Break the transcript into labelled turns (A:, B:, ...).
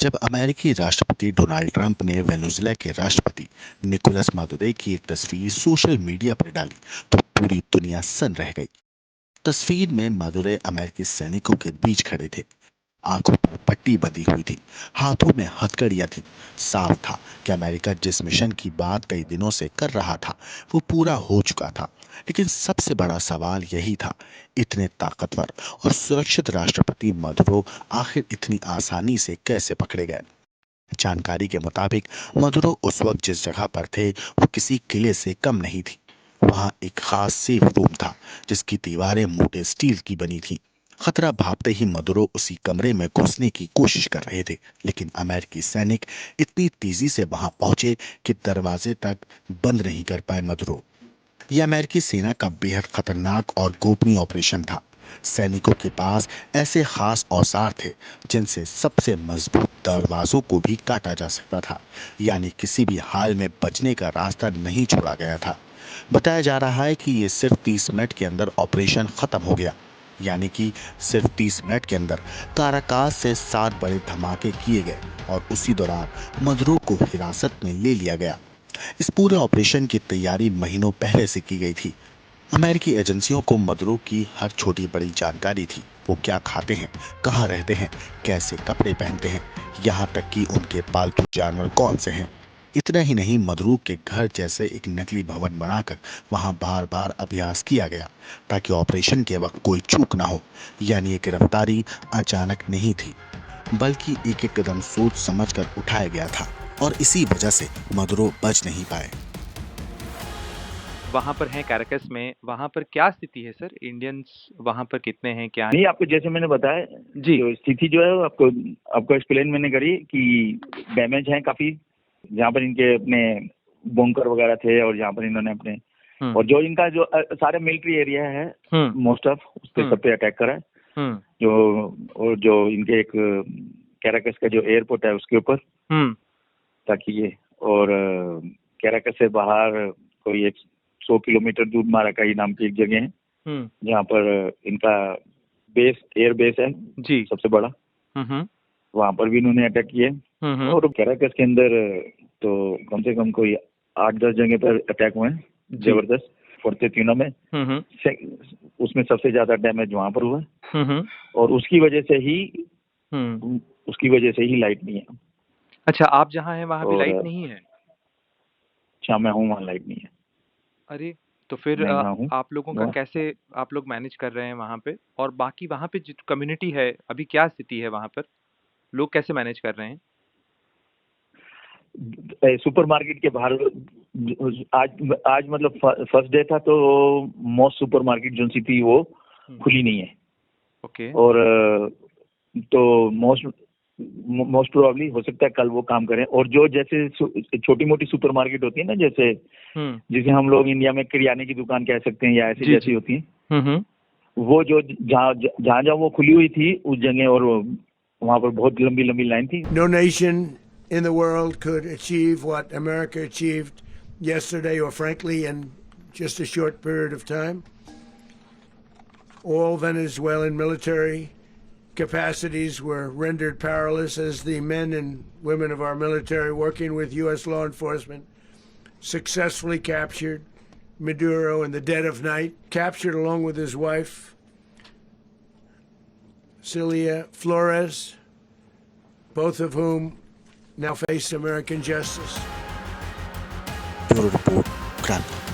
A: जब अमेरिकी राष्ट्रपति डोनाल्ड ट्रंप ने वेनेजुएला के राष्ट्रपति निकोलस मादुरो की एक तस्वीर सोशल मीडिया पर डाली तो पूरी दुनिया सन रह गई। तस्वीर में मादुरो अमेरिकी सैनिकों के बीच खड़े थे। आंखों पर पट्टी बंधी हुई थी, हाथों में हथकड़ियां थी। साफ था कि अमेरिका जिस मिशन की बात कई दिनों से कर रहा था वो पूरा हो चुका था। लेकिन सबसे बड़ा सवाल यही था, इतने ताकतवर और सुरक्षित राष्ट्रपति मदुरो आखिर इतनी आसानी से कैसे पकड़े गए। जानकारी के मुताबिक मदुरो उस वक्त जिस जगह पर थे वो किसी किले से कम नहीं थी। वहां एक खास सेफ रूम था जिसकी दीवारें मोटे स्टील की बनी थी। खतरा भापते ही मदुरो उसी कमरे में घुसने की कोशिश कर रहे थे, लेकिन अमेरिकी सैनिक इतनी तेजी से वहां पहुंचे कि दरवाजे तक बंद नहीं कर पाए मदुरो। यह अमेरिकी सेना का बेहद खतरनाक और गोपनीय ऑपरेशन था। सैनिकों के पास ऐसे खास औजार थे जिनसे सबसे मजबूत दरवाजों को भी काटा जा सकता था, यानी किसी भी हाल में बचने का रास्ता नहीं छोड़ा गया था। बताया जा रहा है कि ये सिर्फ 30 मिनट के अंदर ऑपरेशन खत्म हो गया, यानी कि सिर्फ 30 मिनट के अंदर काराकास से 7 बड़े धमाके किए गए और उसी दौरान मदुरो को हिरासत में ले लिया गया। इस पूरे ऑपरेशन की तैयारी महीनों पहले से की गई थी। अमेरिकी एजेंसियों को मदुरो की हर छोटी बड़ी जानकारी थी। वो क्या खाते हैं, कहाँ रहते हैं, कैसे कपड़े पहनते हैं, यहाँ तक कि उनके पालतू जानवर कौन से हैं। इतना ही नहीं, मदुरो के घर जैसे एक नकली भवन बनाकर वहाँ बार बार अभ्यास किया गया ताकि ऑपरेशन के वक्त कोई चूक ना हो। यानी ये गिरफ्तारी अचानक नहीं थी, बल्कि एक एक कदम सोच समझ कर उठाया गया था और इसी वजह से मदुरो बच नहीं पाए।
B: वहाँ पर हैं कैराकस में, वहाँ पर क्या स्थिति है सर? इंडियंस वहाँ पर कितने हैं, क्या है?
C: नहीं, आपको जैसे मैंने बताया
B: जी।
C: जो स्थिति जो है वो आपको एक्सप्लेन मैंने करी कि डैमेज है काफी, जहाँ पर इनके अपने बंकर वगैरह थे और जहाँ पर इन्होंने अपने और जो इनका जो सारे मिलिट्री एरिया है मोस्ट ऑफ उस पे सब पे अटैक करा है। जो और जो इनके एक कैराकस का जो एयरपोर्ट है उसके ऊपर, ताकि ये और कैराकस से बाहर कोई 100 किलोमीटर दूर माराकाई नाम की एक जगह है जहाँ पर इनका बेस एयर बेस है
B: जी
C: सबसे बड़ा। वहाँ पर भी इन्होंने अटैक किए और कैराकस के अंदर तो कम से कम कोई 8-10 जगह पर अटैक हुए हैं जबरदस्त फोर्ते तीनों में। उसमें सबसे ज्यादा डैमेज वहाँ पर हुआ और उसकी वजह से ही लाइट नहीं है।
B: अच्छा, आप जहाँ हैं वहाँ भी लाइट नहीं है?
C: अच्छा, मैं हूँ, वहाँ लाइट नहीं है।
B: अरे, तो फिर आप लोगों का कैसे आप लोग मैनेज कर रहे हैं वहाँ पे? और बाकी वहाँ पे जो कम्युनिटी है, अभी क्या स्थिति है वहाँ पर? लोग कैसे मैनेज कर रहे हैं?
C: सुपरमार्केट के बाहर आज मतलब फर्स्ट डे था तो मोस्ट सुपरमार्केट जो सी थी वो खुली नहीं है।
B: ओके।
C: और तो मोस्ट प्रोबेबली हो सकता है कल वो काम करें। और जो जैसे छोटी मोटी सुपरमार्केट होती है ना, जैसे जिसे हम लोग इंडिया में किराने की दुकान कह सकते हैं या ऐसी जैसी होती है, वो जो जहाँ वो खुली हुई थी उस जगह, और वहाँ पर बहुत लंबी लंबी लाइन थी।
D: No nation in the world could achieve what America achieved yesterday, or frankly in just a short period of time. All Venezuelan military capacities were rendered powerless as the men and women of our military, working with U.S. law enforcement, successfully captured Maduro in the dead of night, captured along with his wife, Celia Flores, both of whom now face American justice.
A: Bureau Report, Grant.